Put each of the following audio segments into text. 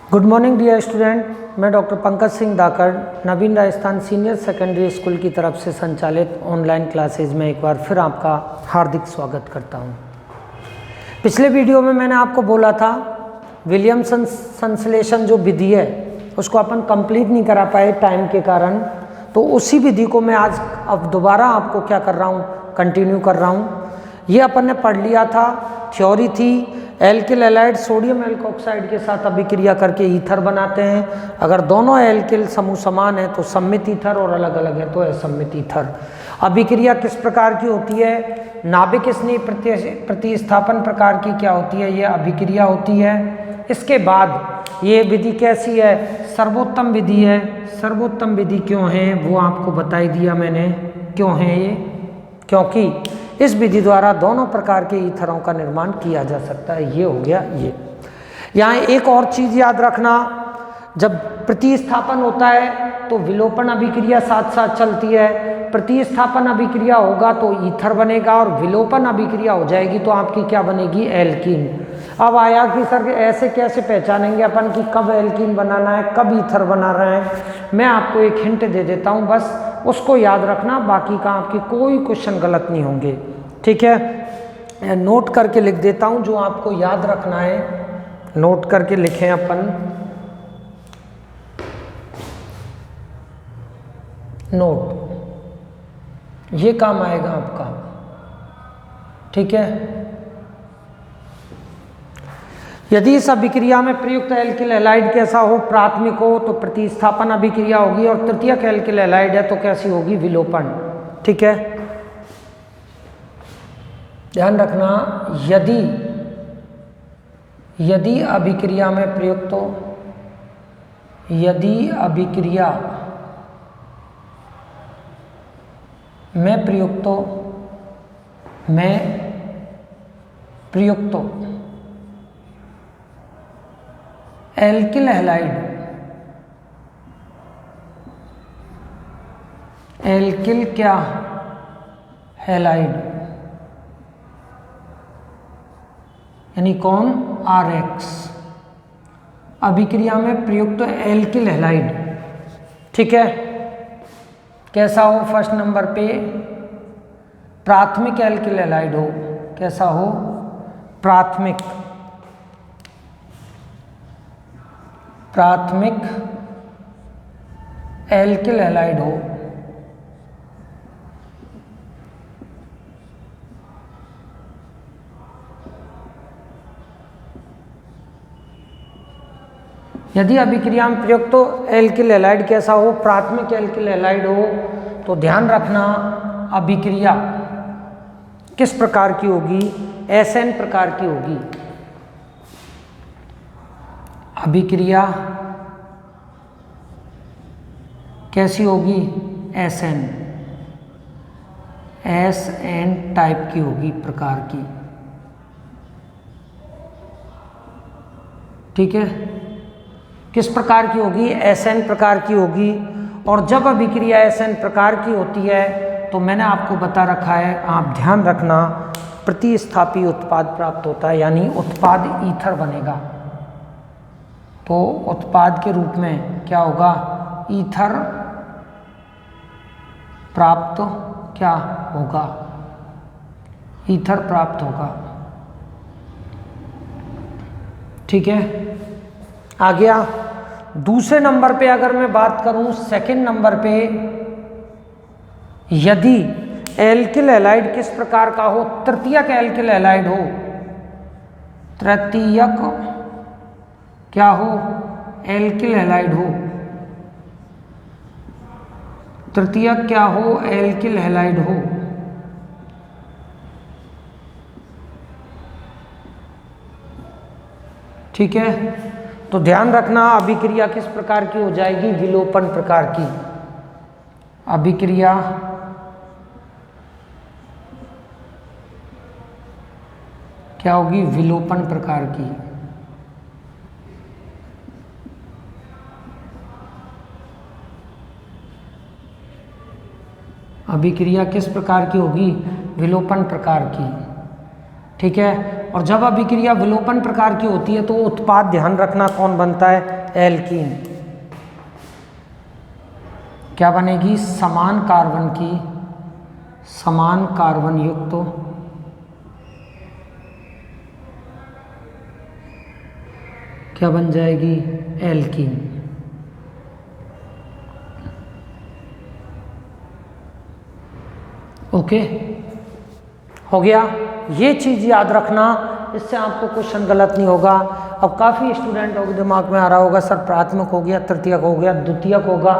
Good morning dear student, मैं doctor Pankaj Singh धाकड़ नवीन Rajasthan senior secondary school की तरफ से संचालित ऑनलाइन क्लासेज में एक बार फिर आपका हार्दिक स्वागत करता हूं। पिछले वीडियो में मैंने आपको बोला था विलियमसन संश्लेषण जो विधि है उसको अपन कंप्लीट नहीं करा पाए टाइम के कारण, तो उसी विधि को मैं आज अब दोबारा आपको क्या कर रहा हूँ, कंटिन्यू कर रहा हूँ। ये अपन ने पढ़ लिया था, थ्योरी थी एल्किल हैलाइड सोडियम एल्कोक्साइड के साथ अभिक्रिया करके ईथर बनाते हैं। अगर दोनों एल्किल समूह समान है तो सम्मित ईथर और अलग अलग है तो असम्मित ईथर। अभिक्रिया किस प्रकार की होती है? नाभिक स्नेह प्रतिस्थापन प्रकार की क्या होती है? ये अभिक्रिया होती है। इसके बाद ये विधि कैसी है? सर्वोत्तम विधि है। सर्वोत्तम विधि क्यों है वो आपको बता ही दिया मैंने। क्यों है ये? क्योंकि इस विधि द्वारा दोनों प्रकार के ईथरों का निर्माण किया जा सकता है। ये हो गया ये। यहाँ एक और चीज़ याद रखना, जब प्रतिस्थापन होता है तो विलोपन अभिक्रिया साथ साथ चलती है। प्रतिस्थापन अभिक्रिया होगा तो ईथर बनेगा और विलोपन अभिक्रिया हो जाएगी तो आपकी क्या बनेगी? एल्कीन। अब आया कि सर ऐसे कैसे पहचानेंगे अपन कि कब एल्कीन बनाना है, कब ईथर बना रहे हैं? मैं आपको एक हिंट दे देता हूँ, बस उसको याद रखना, बाकी का आपकी कोई क्वेश्चन गलत नहीं होंगे। ठीक है, नोट करके लिख देता हूँ जो आपको याद रखना है, नोट करके लिखें अपन। नोट, ये काम आएगा आपका। ठीक है, यदि इस अभिक्रिया में प्रयुक्त एल्किल हैलाइड कैसा हो? प्राथमिक हो तो प्रतिस्थापन अभिक्रिया होगी, और तृतीयक एल्किल हैलाइड है तो कैसी होगी? विलोपन। ठीक है, ध्यान रखना, यदि अभिक्रिया में प्रयुक्त हो, यदि अभिक्रिया में प्रयुक्त हो एल्किल हैलाइड, एल्किल क्या हैलाइड, यानी कौन? RX अभिक्रिया में प्रयुक्त एल्किल हैलाइड। ठीक है, कैसा हो? फर्स्ट नंबर पे प्राथमिक एल्किल हैलाइड हो। कैसा हो? प्राथमिक एल्किल हैलाइड हो। यदि अभिक्रिया में प्रयुक्त तो एल्किल हैलाइड कैसा हो? प्राथमिक एल्किल हैलाइड हो। तो ध्यान रखना, अभिक्रिया किस प्रकार की होगी? SN प्रकार की होगी। अभिक्रिया कैसी होगी? SN टाइप की होगी, प्रकार की। ठीक है, किस प्रकार की होगी? SN प्रकार की होगी। और जब अभिक्रिया SN प्रकार की होती है तो मैंने आपको बता रखा है, आप ध्यान रखना, प्रतिस्थापी उत्पाद प्राप्त होता है, यानी उत्पाद ईथर बनेगा। तो उत्पाद के रूप में क्या होगा? ईथर प्राप्त क्या होगा? ईथर प्राप्त होगा। ठीक है, आ गया। दूसरे नंबर पे अगर मैं बात करूं, सेकंड नंबर पे, यदि एल्किल हैलाइड किस प्रकार का हो? तृतीयक एल्किल हैलाइड हो। तृतीयक क्या हो? एल्किल हैलाइड हो। तृतीयक क्या हो? एल्किल हैलाइड हो। ठीक है, तो ध्यान रखना, अभिक्रिया किस प्रकार की हो जाएगी? विलोपन प्रकार की। अभिक्रिया क्या होगी? विलोपन प्रकार की। अभिक्रिया किस प्रकार की होगी? विलोपन प्रकार की। ठीक है, और जब अभिक्रिया विलोपन प्रकार की होती है तो उत्पाद ध्यान रखना कौन बनता है, एल्कीन। क्या बनेगी, समान कार्बन युक्त तो क्या बन जाएगी, एल्कीन। ओके, हो गया। ये चीज़ याद रखना, इससे आपको क्वेश्चन गलत नहीं होगा। अब काफ़ी स्टूडेंटों के दिमाग में आ रहा होगा सर प्राथमिक हो गया, तृतीयक हो गया, द्वितीयक होगा।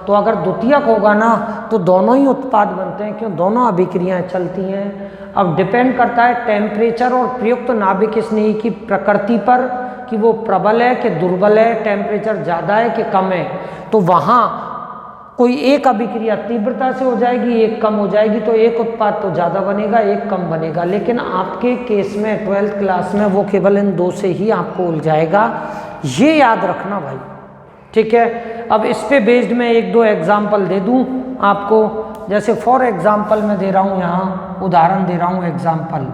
तो अगर द्वितीयक होगा ना तो दोनों ही उत्पाद बनते हैं, क्यों, दोनों अभिक्रियाएं चलती हैं। अब डिपेंड करता है टेम्परेचर और प्रयुक्त नाभिक स्नेही की प्रकृति पर कि वो प्रबल है कि दुर्बल है, टेम्परेचर ज़्यादा है कि कम है। तो वहाँ कोई एक अभिक्रिया तीव्रता से हो जाएगी, एक कम हो जाएगी, तो एक उत्पाद तो ज़्यादा बनेगा, एक कम बनेगा। लेकिन आपके केस में 12th क्लास में वो केवल इन दो से ही आपको उलझाएगा, ये याद रखना भाई, ठीक है। अब इस पे बेस्ड मैं एक दो एग्जाम्पल दे दूँ आपको, जैसे फॉर एग्जाम्पल मैं दे रहा हूँ, यहाँ उदाहरण दे रहा हूँ एग्जाम्पल।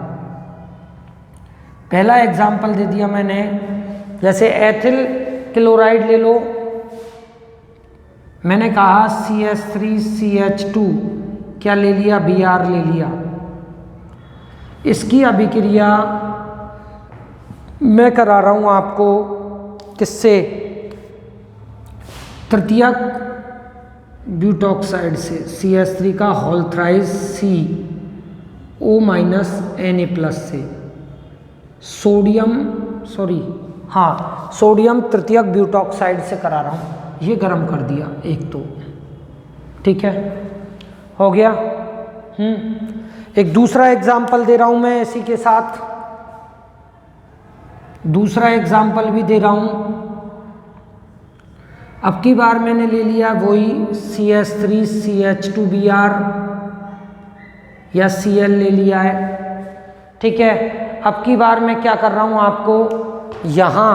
पहला एग्जाम्पल दे दिया मैंने, जैसे एथिल क्लोराइड ले लो, मैंने कहा CH3CH2 क्या ले लिया, Br ले लिया। इसकी अभिक्रिया मैं करा रहा हूँ आपको किससे, तृतीयक ब्यूटॉक्साइड से, CH3 का होल थ्राइस CO- Na+ से, सोडियम तृतीयक ब्यूटॉक्साइड से करा रहा हूँ। ये गर्म कर दिया एक तो, ठीक है, हो गया। एक दूसरा एग्जाम्पल दे रहा हूं मैं इसी के साथ, दूसरा एग्जाम्पल भी दे रहा हूं। अब की बार मैंने ले लिया वही CH3CH2Br या Cl ले लिया है, ठीक है। अब की बार मैं क्या कर रहा हूं आपको, यहां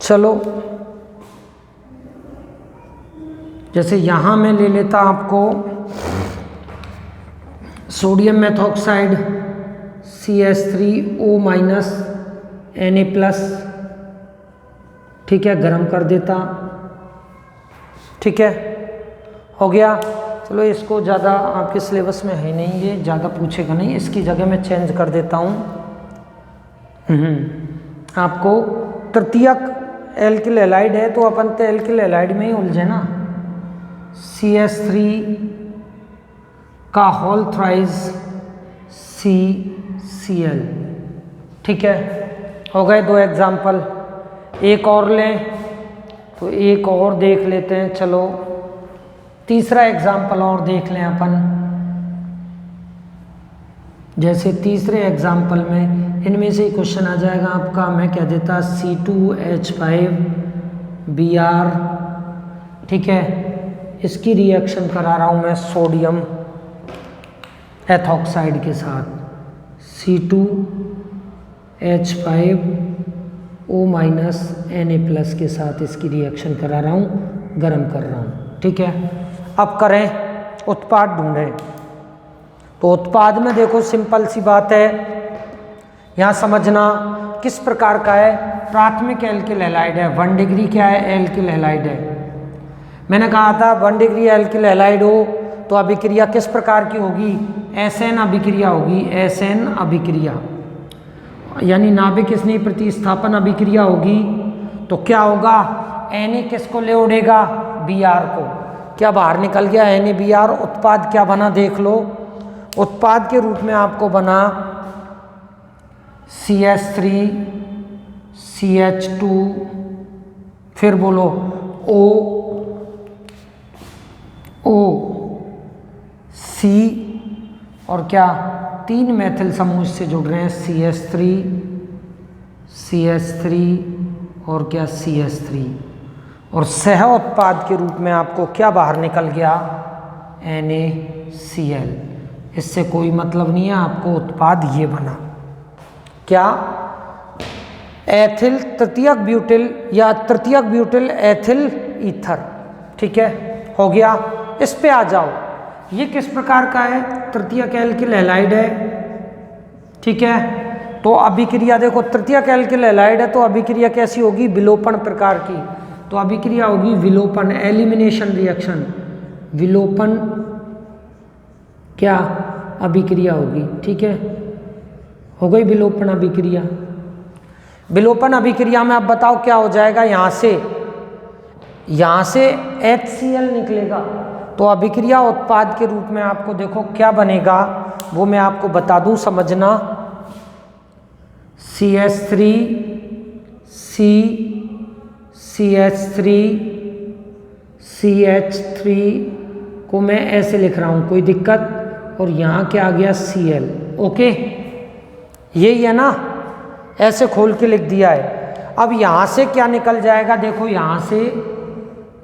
चलो जैसे यहाँ मैं ले लेता आपको सोडियम मेथॉक्साइड CH3O- Na+, ठीक है, गरम कर देता, ठीक है, हो गया। चलो इसको ज़्यादा आपके सिलेबस में है नहीं, ये ज़्यादा पूछेगा नहीं, इसकी जगह मैं चेंज कर देता हूँ। आपको तृतीयक एल्किल हैलाइड है तो अपन तो एल्किल हैलाइड में ही उलझे ना, CH3 का होल थ्राइस CCl, ठीक है, हो गए दो एग्जाम्पल। एक और लें तो एक और देख लेते हैं, चलो तीसरा एग्जाम्पल और देख लें अपन। जैसे तीसरे एग्जाम्पल में इनमें से क्वेश्चन आ जाएगा आपका, मैं कह देता C2H5Br, ठीक है, इसकी रिएक्शन करा रहा हूँ मैं सोडियम एथॉक्साइड के साथ, C2H5O- Na+ के साथ इसकी रिएक्शन करा रहा हूँ, गर्म कर रहा हूँ, ठीक है। अब करें उत्पाद ढूंढें, तो उत्पाद में देखो सिंपल सी बात है, यहाँ समझना किस प्रकार का है, प्राथमिक एल्किल हैलाइड है, 1 डिग्री क्या है, एल्किल हैलाइड है। मैंने कहा था 1 डिग्री एल्किल हैलाइड हो तो अभिक्रिया किस प्रकार की होगी, SN अभिक्रिया होगी, SN अभिक्रिया, यानी नाभिक स्नेही प्रतिस्थापन अभिक्रिया होगी। तो क्या होगा, Na किसको ले उड़ेगा, Br को, क्या बाहर निकल गया NaBr, उत्पाद क्या बना देख लो, उत्पाद के रूप में आपको बना CH3CH2, फिर बोलो OC, और क्या 3 मैथिल समूह इससे जुड़ रहे हैं, CH3 और क्या CH3, और सह उत्पाद के रूप में आपको क्या बाहर निकल गया, NaCl। इससे कोई मतलब नहीं है, आपको उत्पाद ये बना क्या, एथिल तृतीयक ब्यूटिल या तृतीयक ब्यूटिल एथिल ईथर, ठीक है, हो गया। इस पे आ जाओ, ये किस प्रकार का है, तृतीयक एल्किल हैलाइड है, ठीक है। तो अभिक्रिया देखो तृतीयक एल्किल हैलाइड है, तो अभिक्रिया कैसी होगी? विलोपन प्रकार की। तो अभिक्रिया होगी विलोपन, एलिमिनेशन रिएक्शन। विलोपन क्या अभिक्रिया होगी, ठीक है, हो गई विलोपन अभिक्रिया। विलोपन अभिक्रिया में आप बताओ क्या हो जाएगा? यहाँ से HCl निकलेगा, तो अभिक्रिया उत्पाद के रूप में आपको देखो क्या बनेगा वो मैं आपको बता दूं, समझना। CH3 CH3 CH3 को मैं ऐसे लिख रहा हूं, कोई दिक्कत? और यहाँ क्या आ गया? Cl। ओके, यही है ना, ऐसे खोल के लिख दिया है। अब यहाँ से क्या निकल जाएगा? देखो यहाँ से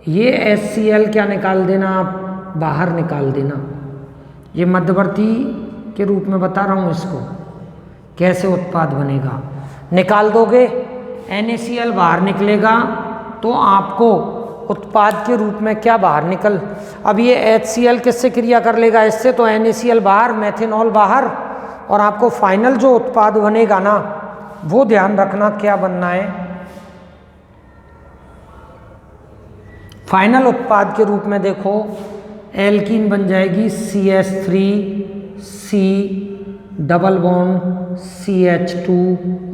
ये HCl क्या निकाल देना, आप बाहर निकाल देना। ये मध्यवर्ती के रूप में बता रहा हूँ इसको, कैसे उत्पाद बनेगा। निकाल दोगे NaCl बाहर निकलेगा, तो आपको उत्पाद के रूप में क्या बाहर निकल, अब ये HCl किससे क्रिया कर लेगा? इससे। तो NaCl बाहर, मेथेनॉल बाहर, और आपको फाइनल जो उत्पाद बनेगा ना वो ध्यान रखना क्या बनना है। फाइनल उत्पाद के रूप में देखो एल्कीन बन जाएगी CH3C डबल बॉन्ड CH2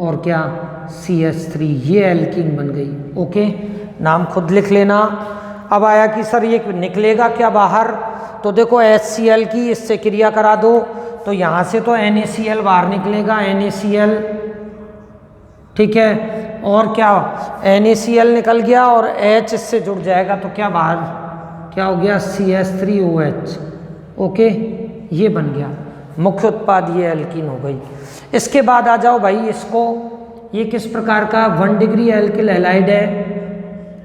और क्या CH3, ये एल्कीन बन गई। ओके, नाम खुद लिख लेना। अब आया कि सर ये निकलेगा क्या बाहर? तो देखो HCl की इससे क्रिया करा दो, तो यहाँ से तो NaCl बाहर निकलेगा, NaCl, ठीक है, और क्या NaCl निकल गया और H इससे जुड़ जाएगा, तो क्या बाहर क्या हो गया? CH3OH। ओके, ये बन गया मुख्य उत्पाद, ये एल्कीन हो गई। इसके बाद आ जाओ भाई इसको, ये किस प्रकार का 1 डिग्री एल्किल हैलाइड है,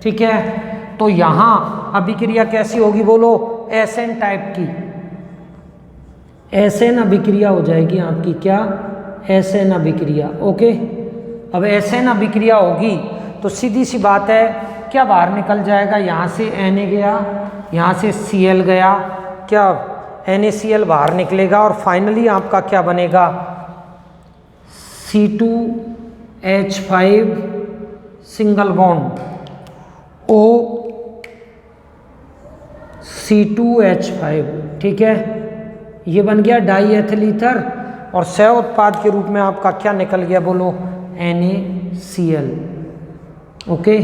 ठीक है। तो यहाँ अभिक्रिया कैसी होगी बोलो? एसएन टाइप की, एसएन अभिक्रिया हो जाएगी आपकी, क्या? एसएन अभिक्रिया। ओके, अब एसएन अभिक्रिया होगी तो सीधी सी बात है क्या बाहर निकल जाएगा? यहाँ से Na गया, यहाँ से Cl गया, क्या NaCl बाहर निकलेगा, और फाइनली आपका क्या बनेगा? C2H5 single bond O C2H5, ठीक है, ये बन गया डाई एथिल ईथर, और सह उत्पाद के रूप में आपका क्या निकल गया बोलो? NaCl। ओके,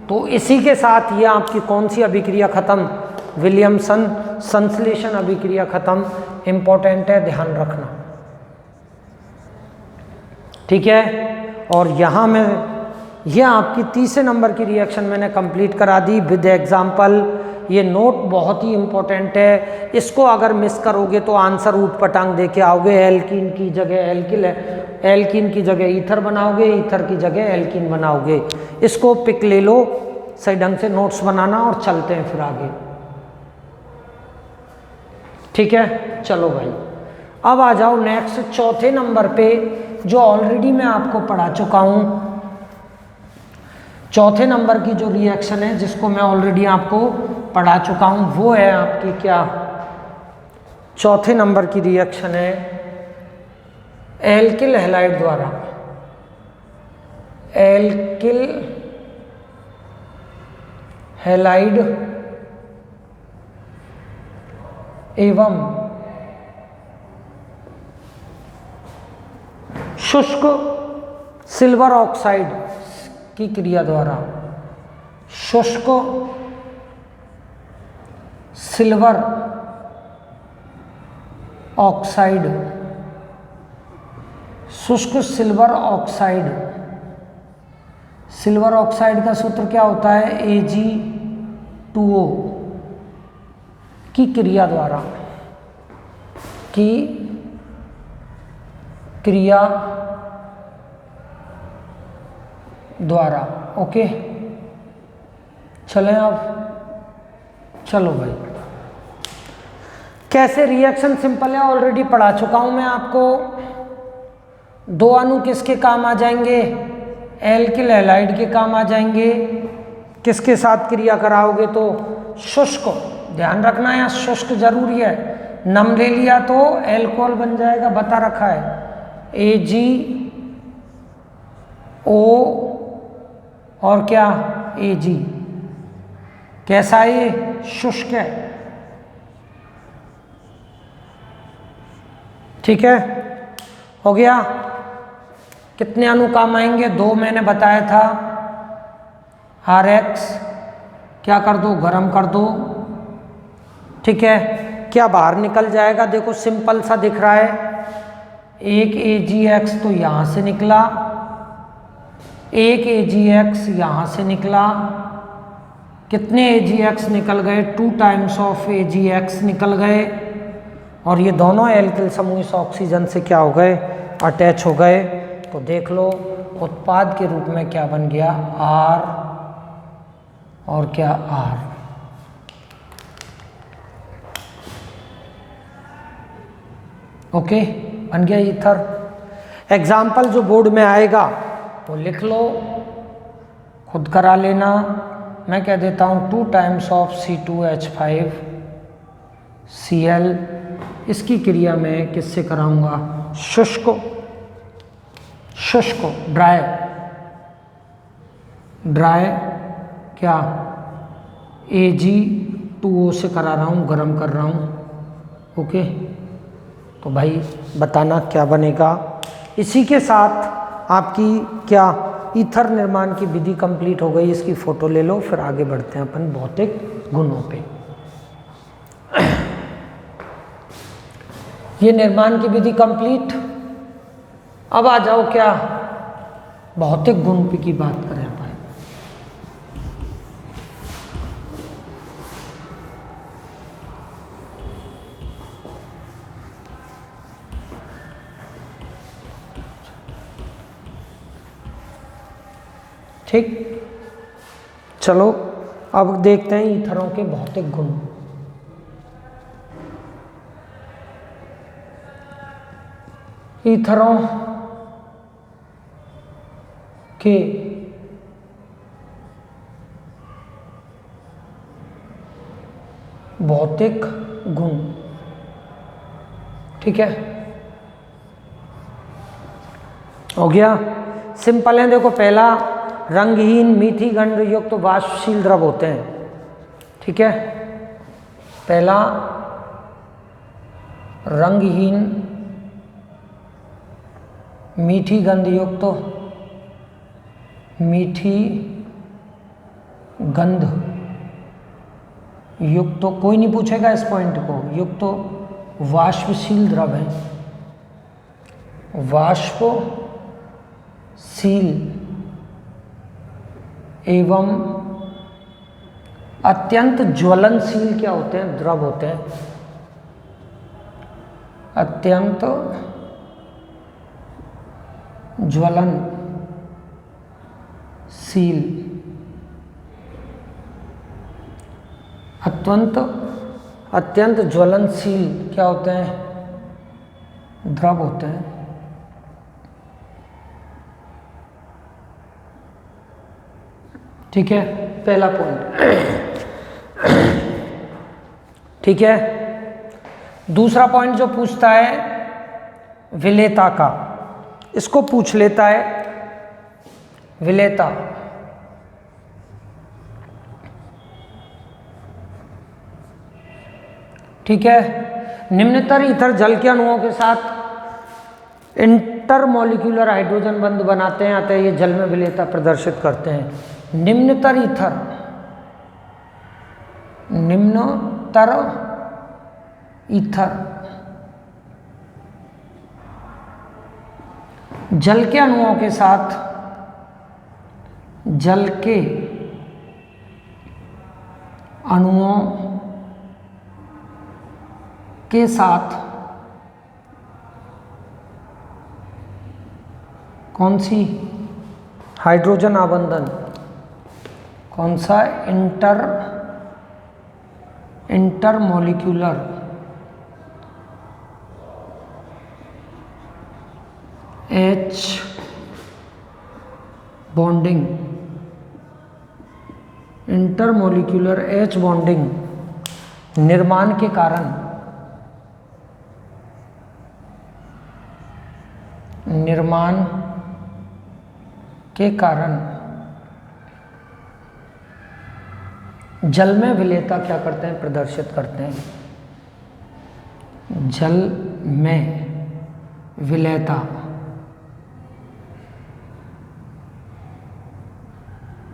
तो इसी के साथ ये आपकी कौन सी अभिक्रिया खत्म? विलियमसन संश्लेषण अभिक्रिया खत्म। इंपॉर्टेंट है, ध्यान रखना, ठीक है। और यहाँ में ये आपकी तीसरे नंबर की रिएक्शन मैंने कंप्लीट करा दी विद एग्जाम्पल। ये नोट बहुत ही इंपॉर्टेंट है, इसको अगर मिस करोगे तो आंसर ऊट पटांग दे के आओगे। एल्कीन की जगह एल्किल है, एल्कीन की जगह ईथर बनाओगे, ईथर की जगह एल्कीन बनाओगे। इसको पिक ले लो, सही ढंग से नोट्स बनाना, और चलते हैं फिर आगे, ठीक है। चलो भाई, अब आ जाओ नेक्स्ट चौथे नंबर पे, जो ऑलरेडी मैं आपको पढ़ा चुका हूँ। चौथे नंबर की जो रिएक्शन है जिसको मैं ऑलरेडी आपको पढ़ा चुका हूँ, वो है आपकी क्या? चौथे नंबर की रिएक्शन है एल्किल हैलाइड द्वारा, एल्किल हैलाइड एवं शुष्क सिल्वर ऑक्साइड की क्रिया द्वारा, शुष्क सिल्वर ऑक्साइड, शुष्क सिल्वर ऑक्साइड, सिल्वर ऑक्साइड का सूत्र क्या होता है? Ag2O की क्रिया द्वारा, की क्रिया द्वारा। ओके, चलें अब, चलो भाई, कैसे रिएक्शन सिंपल है, ऑलरेडी पढ़ा चुका हूं मैं आपको। दो अणु किसके काम आ जाएंगे? एल्किल हैलाइड के काम आ जाएंगे। किसके साथ क्रिया कराओगे? तो शुष्क, ध्यान रखना यहाँ शुष्क जरूरी है, नम ले लिया तो एल्कोहल बन जाएगा, बता रखा है। AgO और क्या Ag। कैसा है ये? शुष्क है। ठीक है, हो गया। कितने अणु काम आएंगे? 2 मैंने बताया था। RX क्या कर दो? गरम कर दो। ठीक है, क्या बाहर निकल जाएगा? देखो सिंपल सा दिख रहा है। एक AgX तो यहाँ से निकला, एक AgX यहाँ से निकला। कितने AgX निकल गए? 2 टाइम्स ऑफ AgX निकल गए। और ये दोनों एल्किल समूह इस ऑक्सीजन से क्या हो गए? अटैच हो गए। तो देख लो उत्पाद के रूप में क्या बन गया? R और क्या R। ओके, बन गया ईथर। एग्जाम्पल जो बोर्ड में आएगा वो लिख लो, खुद करा लेना। मैं कह देता हूँ 2 टाइम्स ऑफ C2H5Cl। इसकी क्रिया मैं किससे कराऊंगा? शुष्क ड्राई क्या Ag2O से करा रहा हूँ, गर्म कर रहा हूँ। ओके, तो भाई बताना क्या बनेगा। इसी के साथ आपकी क्या ईथर निर्माण की विधि कंप्लीट हो गई। इसकी फोटो ले लो, फिर आगे बढ़ते हैं अपन भौतिक गुणों पे। ये निर्माण की विधि कंप्लीट। अब आ जाओ क्या भौतिक गुण की बात करें अपन। ठीक, चलो अब देखते हैं ईथरों के भौतिक गुण। ईथरों के भौतिक गुण। ठीक है, हो गया। सिंपल है। देखो पहला, रंगहीन मीठी गंध युक्त वाष्पशील द्रव होते हैं। ठीक है, पहला रंगहीन मीठी गंध युक्त तो कोई नहीं पूछेगा इस पॉइंट को। युक्त तो वाष्पशील द्रव है, वाष्पशील एवं अत्यंत ज्वलनशील क्या होते हैं? द्रव होते हैं। अत्यंत ज्वलनशील, अत्यंत ज्वलनशील क्या होते हैं? द्रव होते हैं। ठीक है, पहला पॉइंट। ठीक है, दूसरा पॉइंट जो पूछता है विलेयता का, इसको पूछ लेता है विलेयता। ठीक है, निम्नतर ईथर जल के अणुओं के साथ इंटरमॉलिक्यूलर हाइड्रोजन बंध बनाते हैं, अतः ये जल में विलेयता प्रदर्शित करते हैं। निम्नतर ईथर जल के अणुओं के साथ कौन सी हाइड्रोजन आबंधन? कौन सा? Intermolecular H bonding, intermolecular H bonding निर्माण के कारण निर्माण के कारण जल में विलेयता क्या करते हैं, प्रदर्शित करते हैं। जल में विलेयता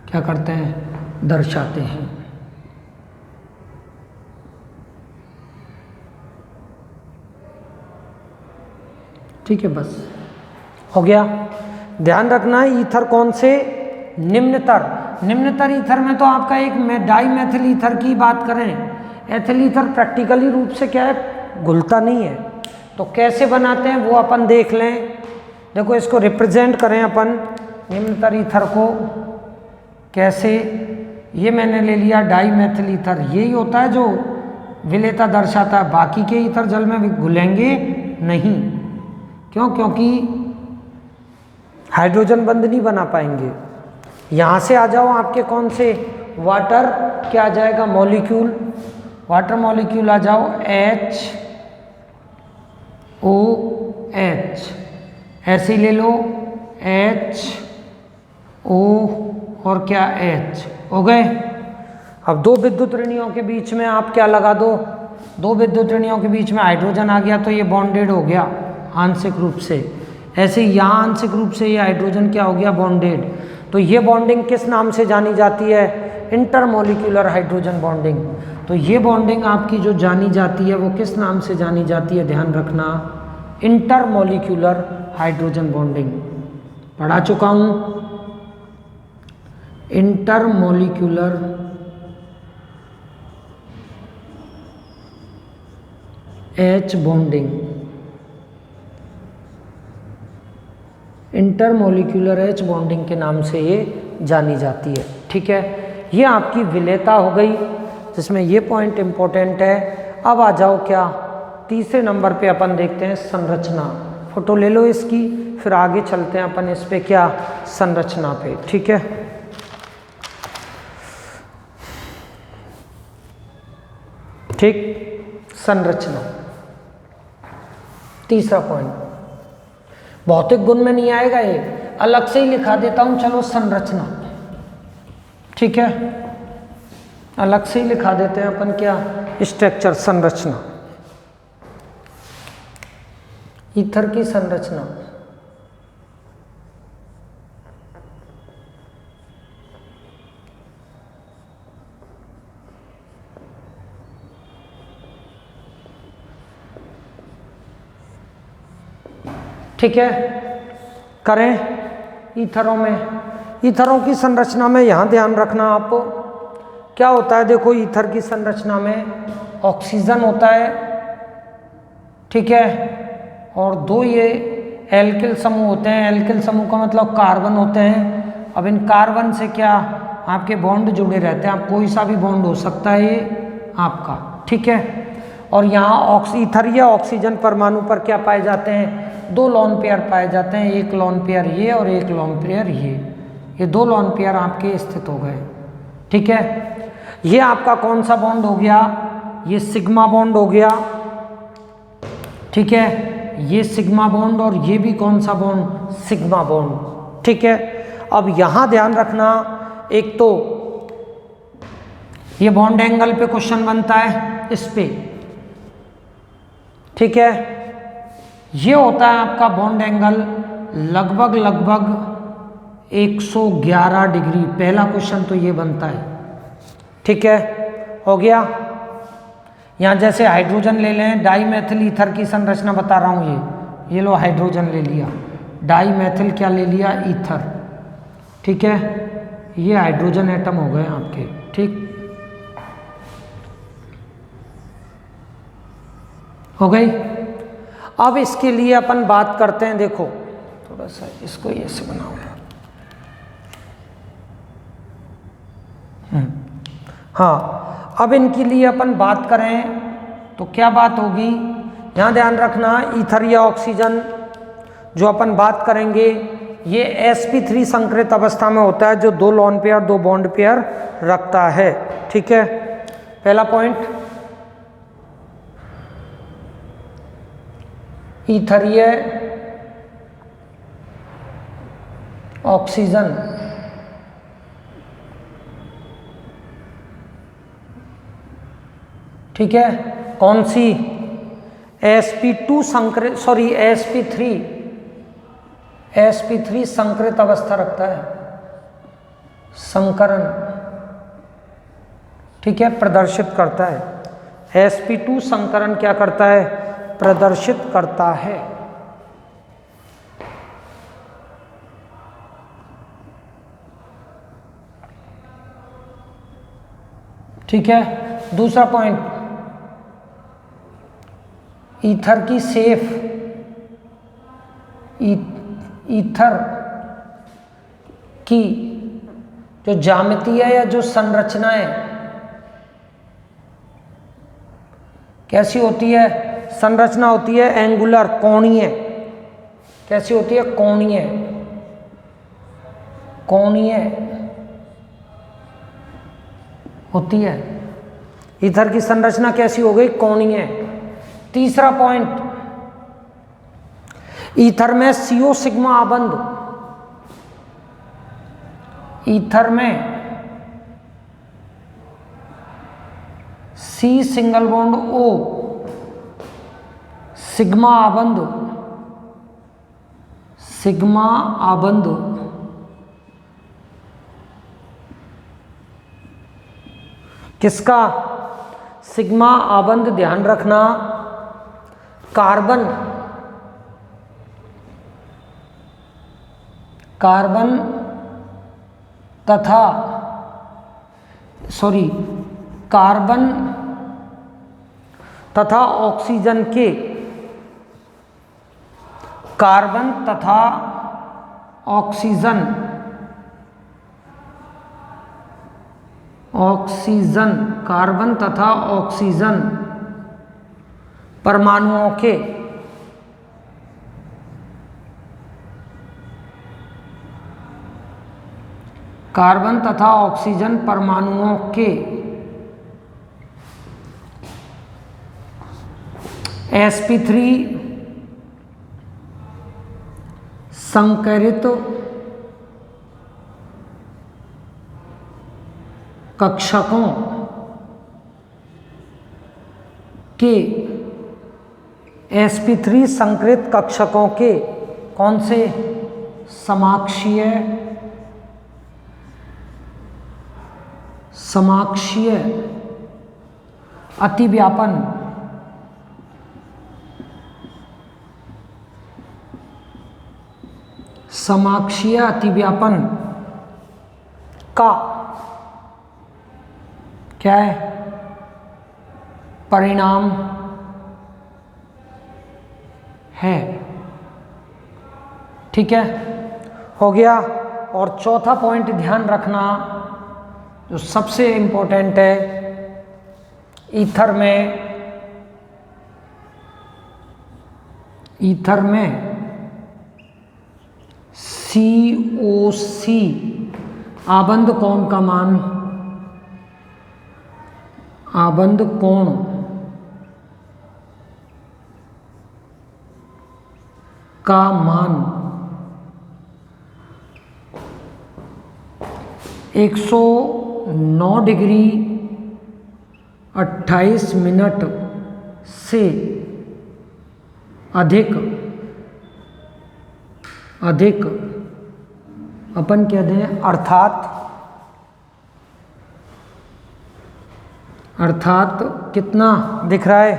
क्या करते हैं, दर्शाते हैं। ठीक है, बस हो गया। ध्यान रखना है ईथर कौन से, निम्नतर ईथर में तो आपका एक डाई मेथिल ईथर की बात करें, एथिल ईथर प्रैक्टिकली रूप से क्या है, घुलता नहीं है। तो कैसे बनाते हैं वो अपन देख लें। देखो इसको रिप्रेजेंट करें अपन निम्नतर ईथर को कैसे। ये मैंने ले लिया डाई मेथिल ईथर, यही होता है जो विलेयता दर्शाता है। बाकी के ईथर जल में घुलेंगे नहीं, क्यों, क्योंकि हाइड्रोजन बंध नहीं बना पाएंगे। यहाँ से आ जाओ आपके कौन से, वाटर क्या आ जाएगा, मॉलिक्यूल, वाटर मॉलिक्यूल आ जाओ HOH, ऐसे ही ले लो HO और क्या H, हो गए। अब दो विद्युत ऋणियों के बीच में आप क्या लगा दो, दो विद्युत ऋणियों के बीच में हाइड्रोजन आ गया तो ये बॉन्डेड हो गया आंशिक रूप से। ऐसे यहाँ आंशिक रूप से ये हाइड्रोजन क्या हो गया, बॉन्डेड। तो ये बॉन्डिंग किस नाम से जानी जाती है, इंटरमोलिक्यूलर हाइड्रोजन बॉन्डिंग। तो ये बॉन्डिंग आपकी जो जानी जाती है वो किस नाम से जानी जाती है, ध्यान रखना, इंटरमोलिक्यूलर हाइड्रोजन बॉन्डिंग। पढ़ा चुका हूँ, intermolecular H bonding, intermolecular H bonding के नाम से ये जानी जाती है। ठीक है, ये आपकी विलेयता हो गई, जिसमें ये पॉइंट इंपॉर्टेंट है। अब आ जाओ क्या, तीसरे नंबर पे अपन देखते हैं संरचना। फोटो ले लो इसकी, फिर आगे चलते हैं अपन इस पे क्या, संरचना पे। ठीक है, ठीक, संरचना तीसरा पॉइंट। भौतिक गुण में नहीं आएगा ये, अलग से ही लिखा देता हूं, चलो संरचना। ठीक है, अलग से ही लिखा देते हैं अपन क्या, स्ट्रक्चर, संरचना, ईथर की संरचना। ठीक है, करें ईथरों में, ईथरों की संरचना में यहाँ ध्यान रखना आप, क्या होता है, देखो ईथर की संरचना में ऑक्सीजन होता है, ठीक है, और दो ये एल्किल समूह होते हैं। एल्किल समूह का मतलब कार्बन होते हैं। अब इन कार्बन से क्या आपके बॉन्ड जुड़े रहते हैं, आप कोई सा भी बॉन्ड हो सकता है ये आपका। ठीक है, और यहाँ ईथर या ऑक्सीजन परमाणु पर क्या पाए जाते हैं, दो लोन पेयर पाए जाते हैं, एक लोन पेयर ये और एक लोन पेयर ये दो लोन पेयर आपके स्थित हो गए। ठीक है, ये आपका कौन सा बॉन्ड हो गया, ये सिग्मा बॉन्ड हो गया। ठीक है, ये सिग्मा बॉन्ड और ये भी कौन सा बॉन्ड, सिग्मा बॉन्ड। ठीक है, अब यहां ध्यान रखना, एक तो ये बॉन्ड एंगल पे क्वेश्चन बनता है इस पे। ठीक है, ये होता है आपका बॉन्ड एंगल लगभग 111 डिग्री। पहला क्वेश्चन तो ये बनता है। ठीक है, हो गया। यहाँ जैसे हाइड्रोजन ले लें, डाई मेथिल ईथर की संरचना बता रहा हूँ, ये लो हाइड्रोजन ले लिया, डाई मेथिल क्या ले लिया, ईथर। ठीक है, ये हाइड्रोजन एटम हो गए आपके। ठीक, हो गई। अब इसके लिए अपन बात करते हैं, देखो थोड़ा सा इसको ऐसे बनाओ। हाँ, अब इनके लिए अपन बात करें तो क्या बात होगी, यहाँ ध्यान रखना, ईथर या ऑक्सीजन जो अपन बात करेंगे ये sp3 संकृत अवस्था में होता है, जो दो लोन पेयर दो बॉन्ड पेयर रखता है। ठीक है, पहला पॉइंट, ईथरीय ऑक्सीजन ठीक है, कौन सी sp2 संकृत sp3 संकृत अवस्था रखता है, संकरण ठीक है, प्रदर्शित करता है। sp2 संकरण क्या करता है, प्रदर्शित करता है। ठीक है, दूसरा पॉइंट, ईथर की सेफ ईथर की जो ज्यामितीय या जो संरचनाएं कैसी होती है, संरचना होती है एंगुलर, कोणीय। कैसी होती है, कोणीय। कोणीय होती है, ईथर की संरचना कैसी हो गई, कोणीय। तीसरा पॉइंट, ईथर में CO सिग्मा आबंध, ईथर में C single bond O sigma आबंध, सिग्मा आबंध किसका, सिग्मा आबंध ध्यान रखना, कार्बन तथा कार्बन तथा ऑक्सीजन के, कार्बन तथा ऑक्सीजन कार्बन तथा ऑक्सीजन परमाणुओं के कार्बन तथा ऑक्सीजन परमाणुओं के sp3 संकरित कक्षकों के, sp3 संकरित कक्षकों के कौन से, समाक्षीय अतिव्यापन का क्या है, परिणाम है। ठीक है, हो गया। और चौथा पॉइंट ध्यान रखना जो सबसे इंपॉर्टेंट है, ईथर में COC आबंध कोण का मान, आबंध कोण का मान 109 डिग्री 28 मिनट से अधिक अपन कह दें, अर्थात कितना दिख रहा है,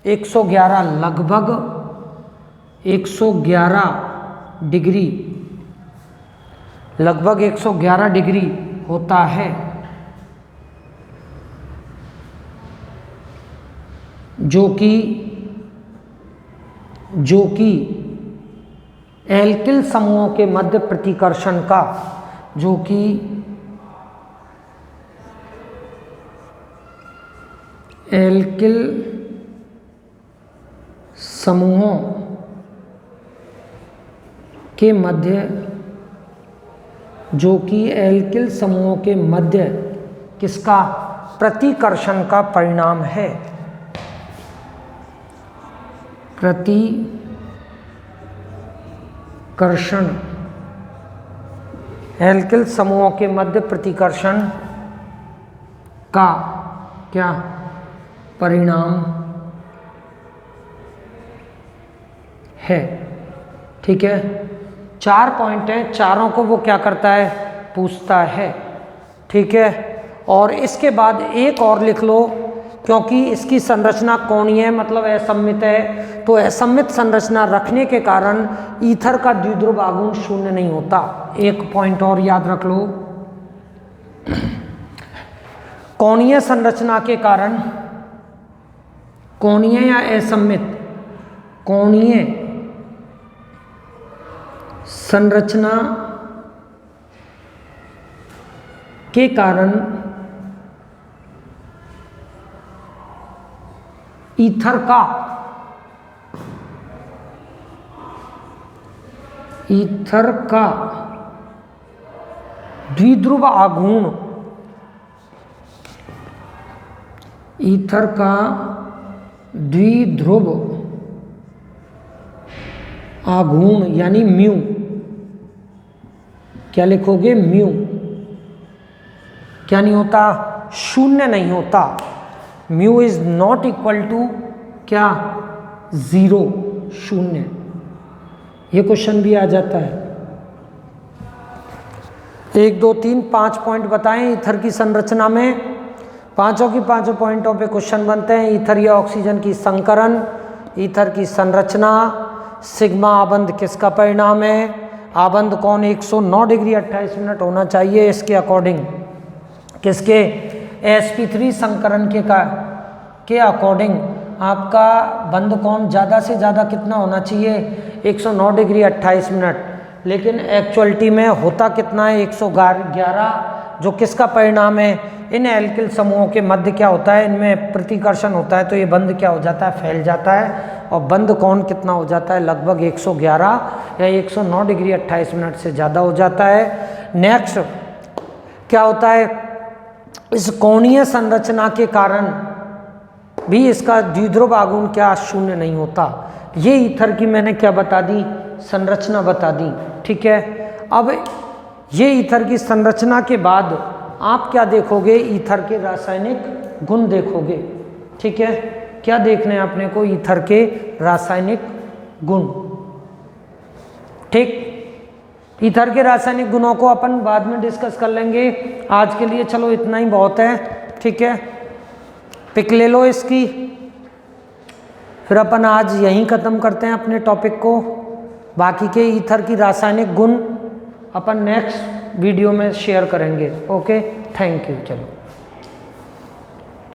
111, लगभग 111 डिग्री, लगभग 111 डिग्री होता है, जो कि एल्किल समूहों के मध्य प्रतिकर्षण का, जो कि एल्किल समूहों के मध्य, जो कि एल्किल समूहों के मध्य किसका, प्रतिकर्षण का परिणाम है, प्रतिकर्षण एल्किल समूहों के मध्य प्रतिकर्षण का क्या परिणाम है। ठीक है, 4 पॉइंट हैं, चारों को वो क्या करता है, पूछता है। ठीक है, और इसके बाद एक और लिख लो, क्योंकि इसकी संरचना कोणीय है मतलब असममित है, तो असममित संरचना रखने के कारण ईथर का द्विध्रुव आघूर्ण शून्य नहीं होता। एक पॉइंट और याद रख लो, कोणीय संरचना के कारण, कोणीय या असममित, कोणीय संरचना के कारण ईथर का द्विध्रुव आघूर्ण, ईथर का द्विध्रुव आघूर्ण यानी म्यू, क्या लिखोगे, म्यू क्या नहीं होता, शून्य नहीं होता। Mu is not equal to क्या, 0, शून्य। ये क्वेश्चन भी आ जाता है। 1 2 3 5 पॉइंट बताएं ईथर की संरचना में, पांचों की पांचों पॉइंटों पे क्वेश्चन बनते हैं। ईथर या ऑक्सीजन की संकरण, ईथर की संरचना, सिग्मा आबंध किसका परिणाम है, आबंध कोण 109 डिग्री 28 मिनट होना चाहिए इसके अकॉर्डिंग, किसके, sp3 संकरण के अकॉर्डिंग आपका बंध कोण ज़्यादा से ज़्यादा कितना होना चाहिए, 109 डिग्री 28 मिनट, लेकिन एक्चुअलिटी में होता कितना है, 111, जो किसका परिणाम है, इन एल्किल समूहों के मध्य क्या होता है, इनमें प्रतिकर्षण होता है, तो ये बंध क्या हो जाता है, फैल जाता है, और बंध कोण कितना हो जाता है, लगभग 111 या 109 डिग्री 28 मिनट से ज़्यादा हो जाता है। नेक्स्ट क्या होता है, इस कोणीय संरचना के कारण भी इसका द्विध्रुव आघूर्ण क्या, शून्य नहीं होता। ये ईथर की मैंने क्या बता दी, संरचना बता दी। ठीक है, अब ये ईथर की संरचना के बाद आप क्या देखोगे, ईथर के रासायनिक गुण देखोगे। ठीक है, क्या देखने हैं अपने को, ईथर के रासायनिक गुण। ठीक, ईथर के रासायनिक गुणों को अपन बाद में डिस्कस कर लेंगे, आज के लिए चलो इतना ही बहुत है। ठीक है, पिक ले लो इसकी, फिर अपन आज यहीं ख़त्म करते हैं अपने टॉपिक को। बाकी के ईथर की रासायनिक गुण अपन नेक्स्ट वीडियो में शेयर करेंगे। Okay, thank you. चलो।